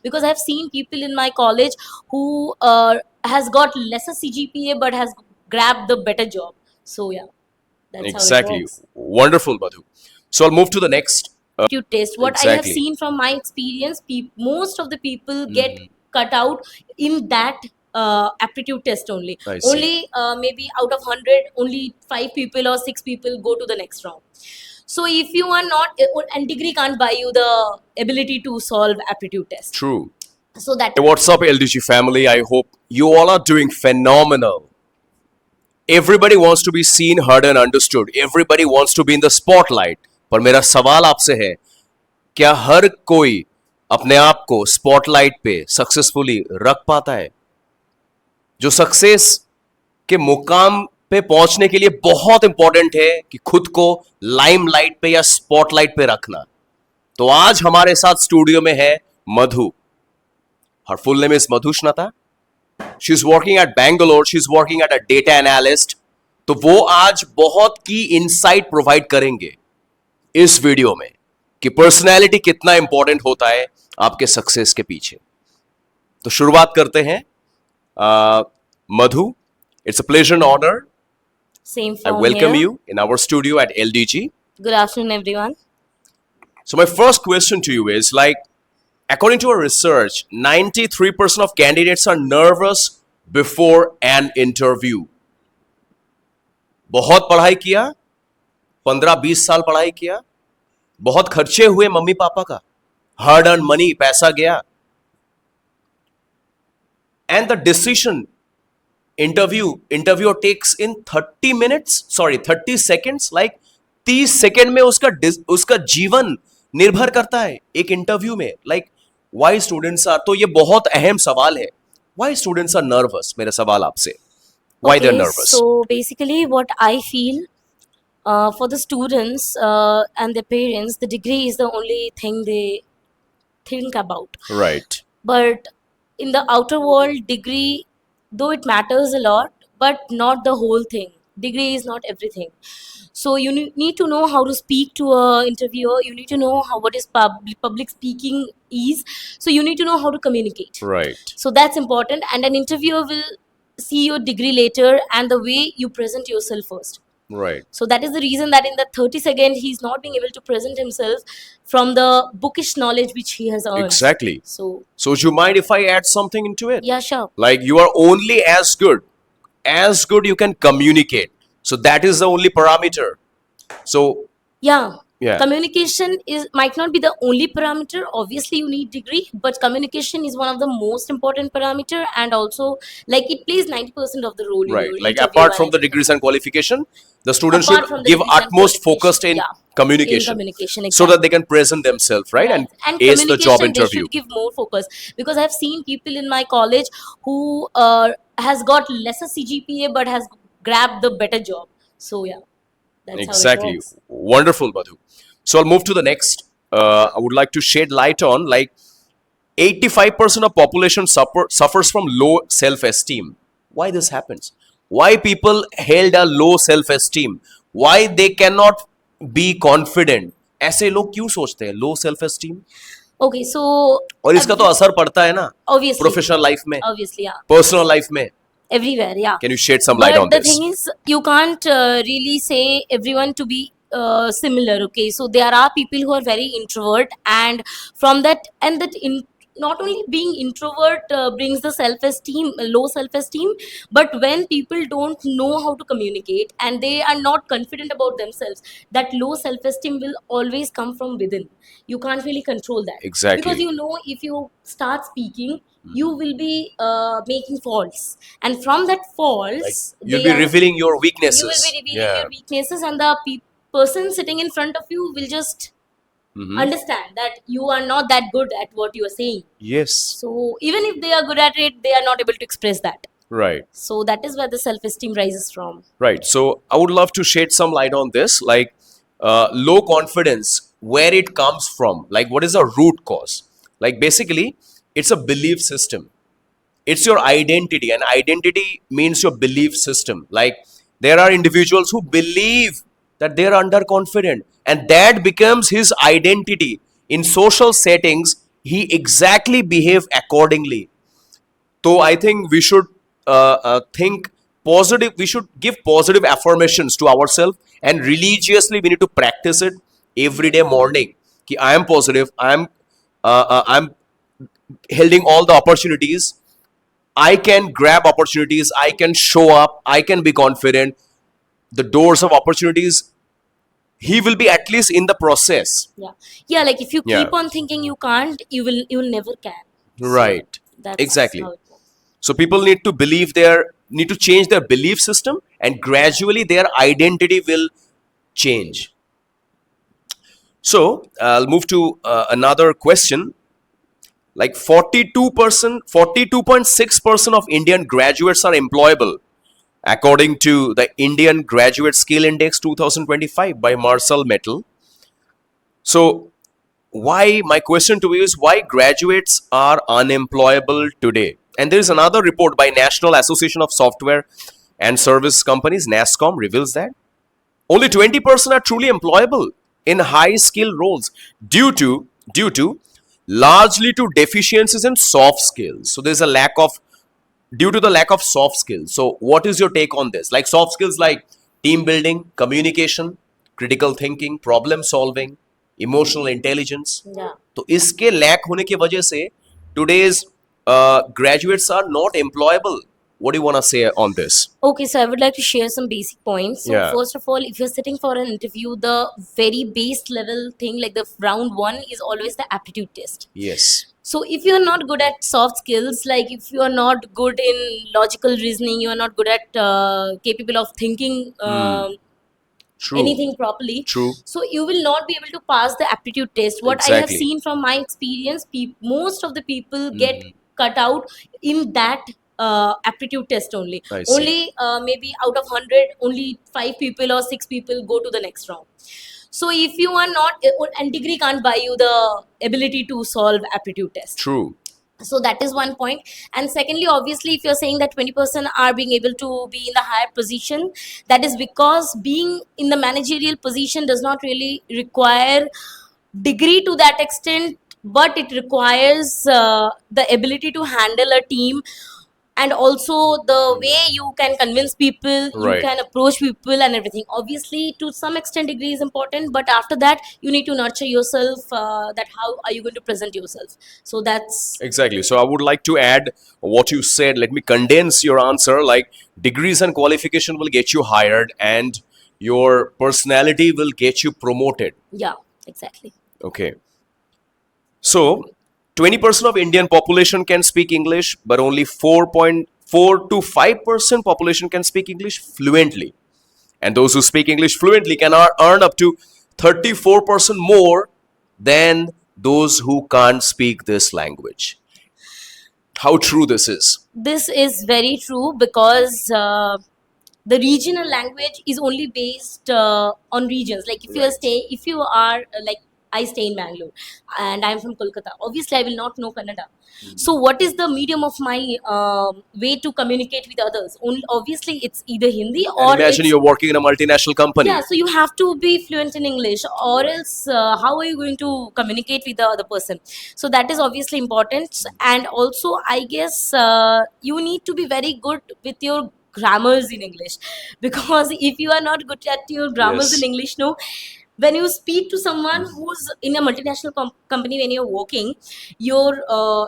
because I've seen people in my college who has got lesser CGPA but has grabbed the better job. So yeah, that's how it Exactly. works. Wonderful, Madhu. So I'll move to the next. Aptitude test. What I have Exactly. seen from my experience, most of the people get cut out in that aptitude test only. I see. Only maybe out of 100, only 5 people or 6 people go to the next round. So if you are not, and degree can't buy you the ability to solve aptitude test. True. So that. Hey, what's up, LDG family? I hope you all are doing phenomenal. Everybody wants to be seen, heard and understood. Everybody wants to be in the spotlight. पर मेरा सवाल आपसे है, क्या हर कोई अपने आप को स्पॉटलाइट पे सक्सेसफुली रख पाता है? जो सक्सेस के मुकाम पे पहुंचने के लिए बहुत इंपॉर्टेंट है कि खुद को लाइमलाइट पे या स्पॉटलाइट पे रखना. तो आज हमारे साथ स्टूडियो में है मधु. Her full name is Madhu Shnata. She's working at Bangalore. She's working at a data analyst. तो वो आज बहुत की इंसाइट प्रोवाइड करेंगे इस वीडियो में कि पर्सनैलिटी कितना इंपॉर्टेंट होता है आपके सक्सेस के पीछे. तो शुरुआत करते हैं. मधु, it's a pleasure and honor. Same I from welcome here. you in our studio at LDG. Good afternoon, everyone. So my first question to you is like, according to our research, 93% of candidates are nervous before an interview. बहुत पढ़ाई किया, 15-20 साल पढ़ाई किया, बहुत खर्चे हुए mummy papa का, हार्ड अर्न मनी, पैसा गया, and the decision interviewer takes in 30 seconds, like 30 second में उसका जीवन निर्भर करता है एक इंटरव्यू में. लाइक वाई स्टूडेंट्स आर, तो ये बहुत अहम सवाल है. Why students are nervous? मेरा सवाल आपसे, why they are nervous? So basically, what I feel for the students and their parents, the degree is the only thing they think about. Right. But in the outer world, degree, though it matters a lot, but not the whole thing. Degree is not everything. So you need to know how to speak to a interviewer. You need to know what is public speaking is. So you need to know how to communicate. Right. So that's important. And an interviewer will see your degree later and the way you present yourself first. Right. So that is the reason that in the 30 second he's not being able to present himself from the bookish knowledge which he has earned. Exactly. So would you mind if I add something into it? yeah, sure. Like you are only as good you can communicate. So that is the only parameter. So Yeah. Yeah. Communication might not be the only parameter. Obviously, you need degree, but communication is one of the most important parameter, and also like it plays 90% of the role. right, in your like interview apart from and the degrees and qualification, the students apart should from the give degrees and utmost focused qualification, in yeah, communication, in communication, so that they can present themselves, right, Right. and ace the job communication, they interview. should give more focus, because I've seen people in my college who has got lesser CGPA but has grabbed the better job. So yeah, that's Exactly. how it works. Wonderful, Madhu. So I'll move to the next. I would like to shed light on like 85% of population suffers from low self-esteem. Why this happens? Why people held a low self-esteem? Why they cannot be confident? ऐसे लोग क्यों सोचते हैं low self-esteem? Okay, so और इसका तो असर पड़ता है ना obviously, प्रोफेशनल लाइफ में, obviously, yeah, पर्सनल लाइफ में. everywhere, yeah. Can you shed some light But on the this? thing is, you can't really say everyone to be similar. Okay, so there are people who are very introvert, and from that, and not only being introvert brings the self-esteem, low self-esteem, but when people don't know how to communicate and they are not confident about themselves, that low self-esteem will always come from within. You can't really control that. Exactly. Because you know, if you start speaking, you will be making faults, and from that faults, Like you'll be revealing your weaknesses. you will be revealing your weaknesses, and the person sitting in front of you will just understand that you are not that good at what you are saying. Yes. So even if they are good at it, they are not able to express that. Right. So that is where the self-esteem rises from. Right. So I would love to shed some light on this, like low confidence, where it comes from. Like what is the root cause? Like basically, it's a belief system. It's your identity, and identity means your belief system. Like there are individuals who believe that they are underconfident, and that becomes his identity. In social settings, he exactly behave accordingly. So I think we should think positive. We should give positive affirmations to ourselves, and religiously we need to practice it every day morning. Ki I am positive. I'm holding all the opportunities. I can grab opportunities. I can show up. I can be confident. The doors of opportunities. He will be at least in the process. Yeah, yeah. Like if you Yeah. keep on thinking you can't, you will never can. Right. That's Exactly. how it works. So people need to change their belief system, and gradually their identity will change. So I'll move to another question. Like 42.6% of Indian graduates are employable, according to the Indian Graduate Skill Index 2025 by Marcel Metal. So why, my question to you is, why graduates are unemployable today? And there is another report by National Association of Software and Service Companies, NASSCOM, reveals that only 20% are truly employable in high skill roles due to largely to deficiencies in soft skills. So there's a lack of, due to the lack of soft skills. So what is your take on this? Like soft skills like team building, communication, critical thinking, problem solving, emotional intelligence. Yeah. तो इसके lack होने की वजह से today's graduates are not employable. What do you want to say on this? Okay, so I would like to share some basic points. So Yeah. first of all, if you're sitting for an interview, the very base level thing, like the round one, is always the aptitude test. Yes. So if you're not good at soft skills, like if you are not good in logical reasoning, you are not good at capable of thinking True. anything properly. True. So you will not be able to pass the aptitude test. What I have Exactly. seen from my experience, most of the people get cut out in that aptitude test only. I see. Only maybe out of 100, only 5 people or 6 people go to the next round. So if you are not, and degree can't buy you the ability to solve aptitude test. True. So that is one point. And secondly, obviously, if you're saying that 20% are being able to be in the higher position, that is because being in the managerial position does not really require degree to that extent, but it requires the ability to handle a team, and also the way you can convince people, you Right. can approach people and everything. Obviously, to some extent, degree is important, but after that, you need to nurture yourself. That how are you going to present yourself? So that's Exactly. So I would like to add what you said. Let me condense your answer. Like degrees and qualification will get you hired, and your personality will get you promoted. yeah, exactly. Okay. So 20% of Indian population can speak English, but only 4.4 to 5% population can speak English fluently. And those who speak English fluently can earn up to 34% more than those who can't speak this language. How true this is. This is very true because the regional language is only based on regions. Like if you are like I stay in Bangalore and I'm from Kolkata, obviously I will not know Kannada. So what is the medium of my way to communicate with others? Only obviously it's either Hindi or And imagine it's, you're working in a multinational company. yeah, so you have to be fluent in English, or else how are you going to communicate with the other person? So that is obviously important. And also, I guess you need to be very good with your grammars in English, because if you are not good at your grammars Yes. in English, no, when you speak to someone who's in a multinational company, when you're working, your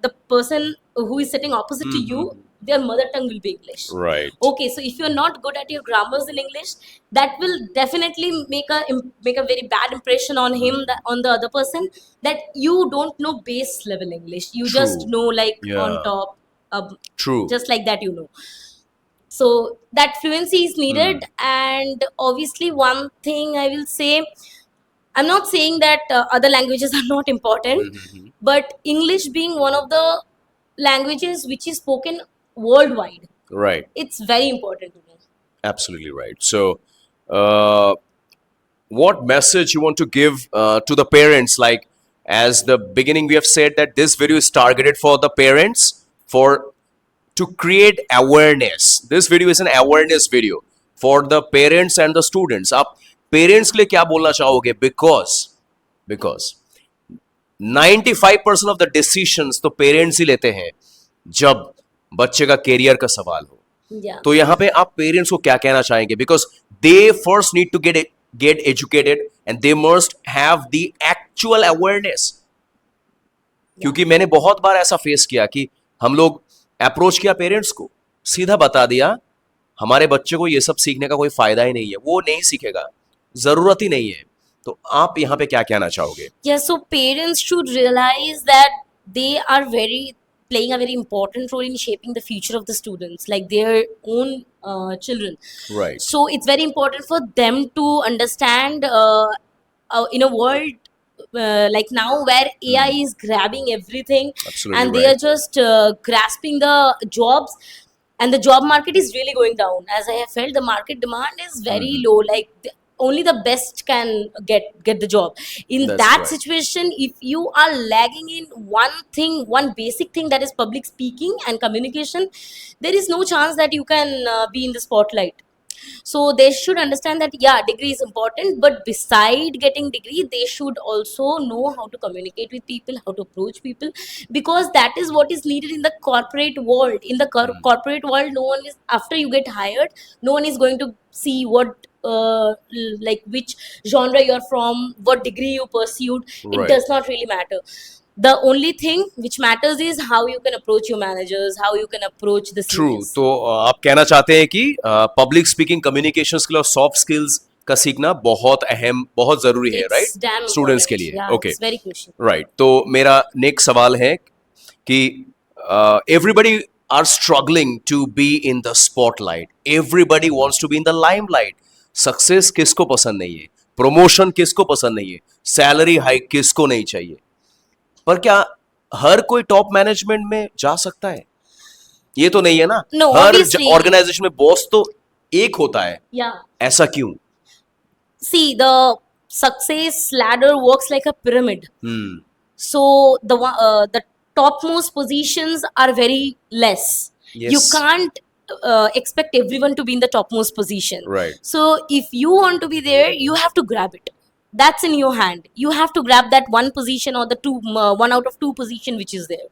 the person who is sitting opposite to you, their mother tongue will be English. Right. Okay, so if you're not good at your grammars in English, that will definitely make a very bad impression on him, on the other person, that you don't know base level English. You just True. know like Yeah. on top, True. just like that, you know. So that fluency is needed. And obviously, one thing I will say, I'm not saying that other languages are not important, but English being one of the languages which is spoken worldwide, Right. it's very important to me. Absolutely right. So, what message you want to give to the parents? Like, as the beginning, we have said that this video is targeted for the parents for to create awareness. This video is an awareness video for the parents and the students. आप parents के लिए क्या बोलना चाहोगे? Because 95% of the decisions तो parents ही लेते हैं जब बच्चे का कैरियर का सवाल हो. Yeah. तो यहाँ पे आप पेरेंट्स को क्या कहना चाहेंगे? Because they first need to get educated and they must have the actual awareness. क्योंकि मैंने बहुत बार ऐसा फेस किया कि हम लोग अप्रोच किया पेरेंट्स को, सीधा बता दिया हमारे बच्चे को ये सब सीखने का कोई फायदा ही नहीं है, वो नहीं सीखेगा, जरूरत ही नहीं है. तो आप यहाँ पे क्या कहना चाहोगे? Yeah, so parents should realize that they are playing a very important role in shaping the future of the students, like their own children. Right. So it's very important for them to understand in a world like now where AI is grabbing everything, Absolutely and they right. are just grasping the jobs, and the job market is really going down. As I have felt, the market demand is very low. Like only the best can get the job. In That's that right. situation, if you are lagging in one thing, one basic thing, that is public speaking and communication, there is no chance that you can be in the spotlight. So they should understand that yeah, degree is important, but beside getting degree, they should also know how to communicate with people, how to approach people, because that is what is needed in the corporate world. In the corporate world, no one is, after you get hired, no one is going to see what like which genre you're from, what degree you pursued. Right. It does not really matter. The only thing which matters is how you can approach your managers, how you can approach the through. seniors. तो आप कहना चाहते हैं कि public speaking, communication skill और soft skills का सीखना बहुत अहम, बहुत जरूरी है, It's राइट, damn स्टूडेंट्स के important. लिए. Yeah, okay, it's very crucial. Right. तो मेरा नेक्स्ट सवाल है कि everybody are struggling to be in the spotlight, everybody wants to be in the limelight. Success किसको पसंद नहीं है? प्रमोशन किसको पसंद नहीं है? सैलरी हाइक किसको नहीं चाहिए? पर क्या हर कोई टॉप मैनेजमेंट में जा सकता है? ये तो नहीं है ना. No, हर obviously. ऑर्गेनाइजेशन में बॉस तो एक होता है. Yeah. ऐसा क्यों? See, the success ladder works like a pyramid. So the topmost positions are very less. Yes. You can't expect everyone to be in the topmost position. Right. So if you want to be there, you have to grab it. That's in your hand. You have to grab that one position, or the one out of two position which is there.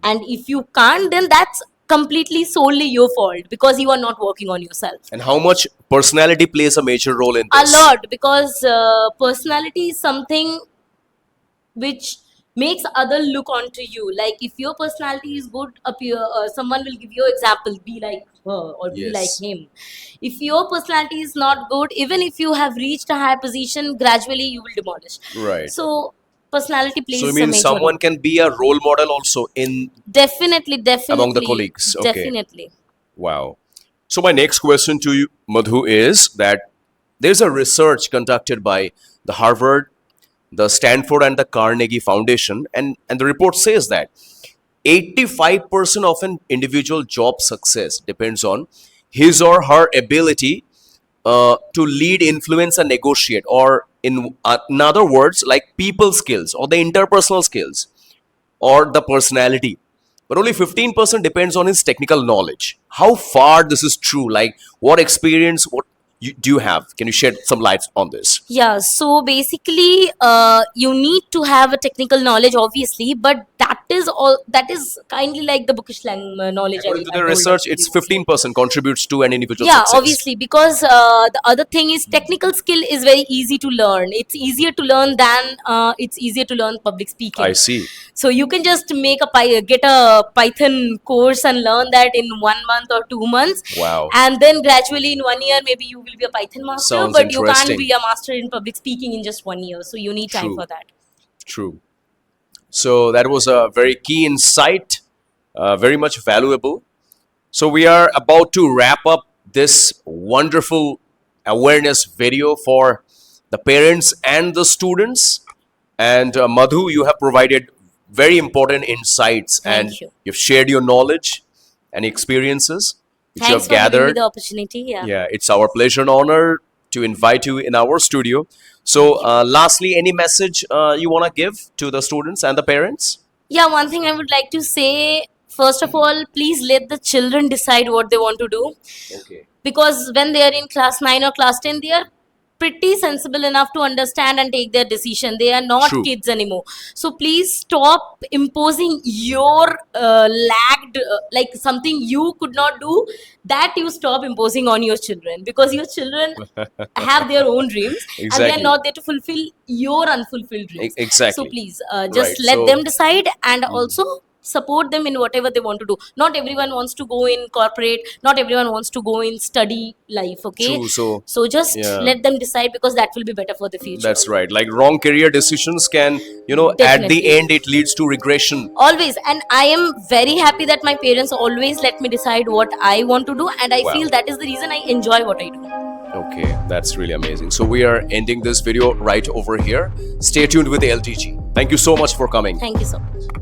And if you can't, then that's completely solely your fault, because you are not working on yourself. And how much personality plays a major role in A this? lot, because personality is something which makes other look onto you. Like if your personality is good, someone will give you example, be like her or be Yes. like him. If your personality is not good, even if you have reached a high position, gradually you will demolish. Right. So personality plays So you a mean major someone role. can be a role model also in Definitely among the colleagues. Okay. Definitely. Wow. So my next question to you, Madhu, is that there's a research conducted by the Harvard, the Stanford, and the Carnegie Foundation, and the report says that 85% of an individual job success depends on his or her ability to lead, influence, and negotiate, or in other words, like people skills or the interpersonal skills or the personality. But only 15% depends on his technical knowledge. How far this is true? Like, what experience, do you have? Can you shed some light on this? Yeah, so basically, you need to have a technical knowledge, obviously, but that is kindly like the bookish knowledge. According to I the told research, us it's previously. 15% contributes to an individual Yeah, success. obviously, because the other thing is technical skill is very easy to learn. It's easier to learn than it's easier to learn public speaking. I see. So you can just get a Python course and learn that in 1 month or 2 months. Wow. And then gradually in 1 year, maybe you will be a Python master, Sounds but you can't interesting. be a master in public speaking in just 1 year. So you need time True. for that. True. So that was a very key insight, very much valuable. So we are about to wrap up this wonderful awareness video for the parents and the students. And Madhu, you have provided very important insights, Thank and you. you've shared your knowledge and experiences which you Thanks have for giving me gathered. the opportunity. Yeah, it's our pleasure and honor to invite you in our studio. So, lastly, any message you want to give to the students and the parents? Yeah, one thing I would like to say, first of all, please let the children decide what they want to do. Okay. Because when they are in class 9 or class 10, they are pretty sensible enough to understand and take their decision. They are not True. kids anymore. So please stop imposing your lagged, like something you could not do, that you stop imposing on your children, because your children have their own dreams and they Exactly. are not there to fulfill your unfulfilled dreams. Exactly. So please just Right. let So- them decide, and also support them in whatever they want to do. Not everyone wants to go in corporate, not everyone wants to go in study life, okay? True. So Just yeah. let them decide, because that will be better for the future. That's right. Like wrong career decisions can, at the Definitely. end, it leads to regression. Always. And I am very happy that my parents always let me decide what I want to do, and I Wow. feel that is the reason I enjoy what I do. Okay, that's really amazing. So we are ending this video right over here. Stay tuned with the LTG. Thank you so much for coming. Thank you so much.